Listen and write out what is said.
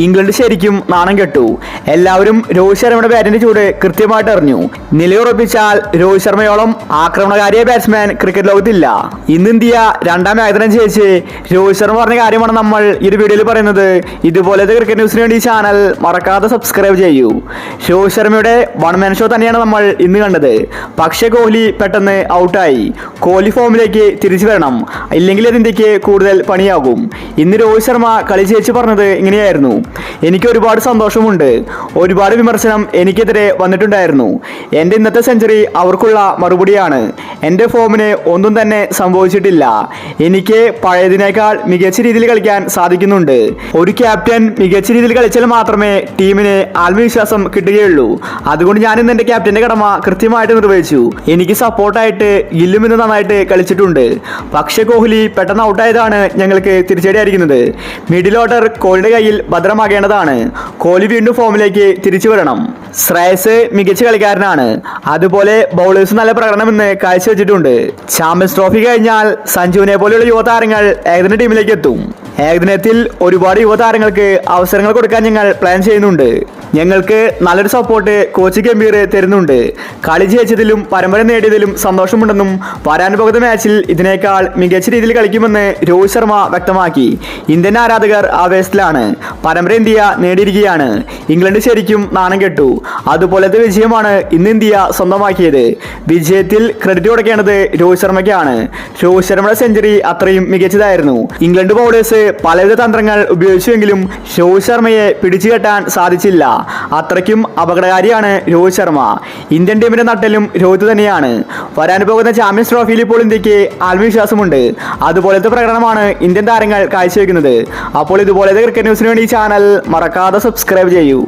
England ശരിക്കും നാണം കെട്ടു. എല്ലാവരും രോഹിത് ശർമ്മയുടെ ബാറ്റിന്റെ ചൂട് കൃത്യമായിട്ട് അറിഞ്ഞു. നിലയുറപ്പിച്ചാൽ രോഹിത് ശർമ്മയോളം ആക്രമണകാരിയായ ബാറ്റ്സ്മാൻ ക്രിക്കറ്റ് ലോകത്തില്ല. ഇന്ന് ഇന്ത്യ രണ്ടാം ഏകദിനം ജയിച്ച് രോഹിത് ശർമ്മ പറഞ്ഞ കാര്യമാണ് നമ്മൾ ഈ വീഡിയോയിൽ പറയുന്നത്. ഇതുപോലത്തെ ക്രിക്കറ്റ് ന്യൂസിന് വേണ്ടി ചാനൽ മറക്കാതെ സബ്സ്ക്രൈബ് ചെയ്യൂ. രോഹിത് ശർമ്മയുടെ വൺ മാൻ ഷോ തന്നെയാണ് നമ്മൾ ഇന്ന് കണ്ടത്. പക്ഷേ കോഹ്ലി പെട്ടെന്ന് ഔട്ടായി. കോഹ്ലി ഫോമിലേക്ക് തിരിച്ചു വരണം, ഇല്ലെങ്കിൽ അത് ഇന്ത്യക്ക് കൂടുതൽ പണിയാകും. ഇന്ന് രോഹിത് ശർമ്മ കളി ജയിച്ച് പറഞ്ഞത് ഇങ്ങനെയായിരുന്നു: എനിക്ക് ഒരുപാട് സന്തോഷമുണ്ട്. ഒരുപാട് വിമർശനം എനിക്കെതിരെ വന്നിട്ടുണ്ടായിരുന്നു. എൻ്റെ ഇന്നത്തെ സെഞ്ചുറി അവർക്കുള്ള മറുപടിയാണ്. എൻ്റെ ഫോമിന് ഒന്നും തന്നെ സംഭവിച്ചിട്ടില്ല. എനിക്ക് പഴയതിനേക്കാൾ മികച്ച രീതിയിൽ കളിക്കാൻ സാധിക്കുന്നുണ്ട്. ഒരു ക്യാപ്റ്റൻ മികച്ച രീതിയിൽ കളിച്ചാൽ മാത്രമേ ടീമിന് ആത്മവിശ്വാസം കിട്ടുകയുള്ളൂ. അതുകൊണ്ട് ഞാൻ ഇന്ന് എൻ്റെ ക്യാപ്റ്റൻ്റെ കടമ കൃത്യമായിട്ട് നിർവഹിച്ചു. എനിക്ക് സപ്പോർട്ടായിട്ട് ഗില്ലും ഇന്ന് നന്നായിട്ട് കളിച്ചിട്ടുണ്ട്. പക്ഷേ കോഹ്ലി പെട്ടെന്ന് ഔട്ടായതാണ് ഞങ്ങൾക്ക് തിരിച്ചടിയായിരിക്കുന്നത്. മിഡിൽ ഓർഡർ കോഹ്ലിയുടെ കയ്യിൽ ഭദ്രമാകേണ്ടതാണ്. കോഹ്ലി വീണ്ടും ഫോമിലേക്ക് തിരിച്ചു വരണം. ശ്രേയസ് മികച്ച കളിക്കാരനാണ്. അതുപോലെ ബൗളേഴ്സ് നല്ല പ്രകടനം ഇന്ന് കാഴ്ചവെച്ചിട്ടുണ്ട്. ചാമ്പ്യൻസ് ട്രോഫി കഴിഞ്ഞാൽ സഞ്ജുവിനെ പോലെയുള്ള യുവതാരങ്ങൾ ഏകദിന ടീമിലേക്ക് എത്തും. ഏകദിനത്തിൽ ഒരുപാട് യുവതാരങ്ങൾക്ക് അവസരങ്ങൾ കൊടുക്കാൻ ഞങ്ങൾ പ്ലാൻ ചെയ്യുന്നുണ്ട്. ഞങ്ങൾക്ക് നല്ലൊരു സപ്പോർട്ട് കോച്ച് ഗംഭീർ തരുന്നുണ്ട്. കളി ജയിച്ചതിലും പരമ്പര നേടിയതിലും സന്തോഷമുണ്ടെന്നും വരാൻ പോകുന്ന മാച്ചിൽ ഇതിനേക്കാൾ മികച്ച രീതിയിൽ കളിക്കുമെന്ന് രോഹിത് ശർമ്മ വ്യക്തമാക്കി. ഇന്ത്യൻ ആരാധകർ ആവേശത്തിലാണ്. പരമ്പര ഇന്ത്യ നേടിയിരിക്കുകയാണ്. ഇംഗ്ലണ്ട് ശരിക്കും നാണം കെട്ടു. അതുപോലത്തെ വിജയമാണ് ഇന്ന് ഇന്ത്യ സ്വന്തമാക്കിയത്. വിജയത്തിൽ ക്രെഡിറ്റ് കൊടുക്കേണ്ടത് രോഹിത് ശർമ്മയ്ക്കാണ്. രോഹിത് ശർമ്മയുടെ സെഞ്ചുറി അത്രയും മികച്ചതായിരുന്നു. ഇംഗ്ലണ്ട് ബൗളേഴ്സ് പലവിധ തന്ത്രങ്ങൾ ഉപയോഗിച്ചുവെങ്കിലും രോഹിത് ശർമ്മയെ പിടിച്ചുകെട്ടാൻ സാധിച്ചില്ല. അത്രയ്ക്കും അപകടകാരിയാണ് രോഹിത് ശർമ്മ. ഇന്ത്യൻ ടീമിന്റെ നട്ടലും രോഹിത് തന്നെയാണ്. വരാൻ പോകുന്ന ചാമ്പ്യൻസ് ട്രോഫിയിൽ ഇപ്പോൾ ഇന്ത്യക്ക് ആത്മവിശ്വാസമുണ്ട്. അതുപോലത്തെ പ്രകടനമാണ് ഇന്ത്യൻ താരങ്ങൾ കാഴ്ചവെക്കുന്നത്. അപ്പോൾ ഇതുപോലത്തെ ക്രിക്കറ്റ് ന്യൂസിന് വേണ്ടി ഈ ചാനൽ മറക്കാതെ സബ്സ്ക്രൈബ് ചെയ്യൂ.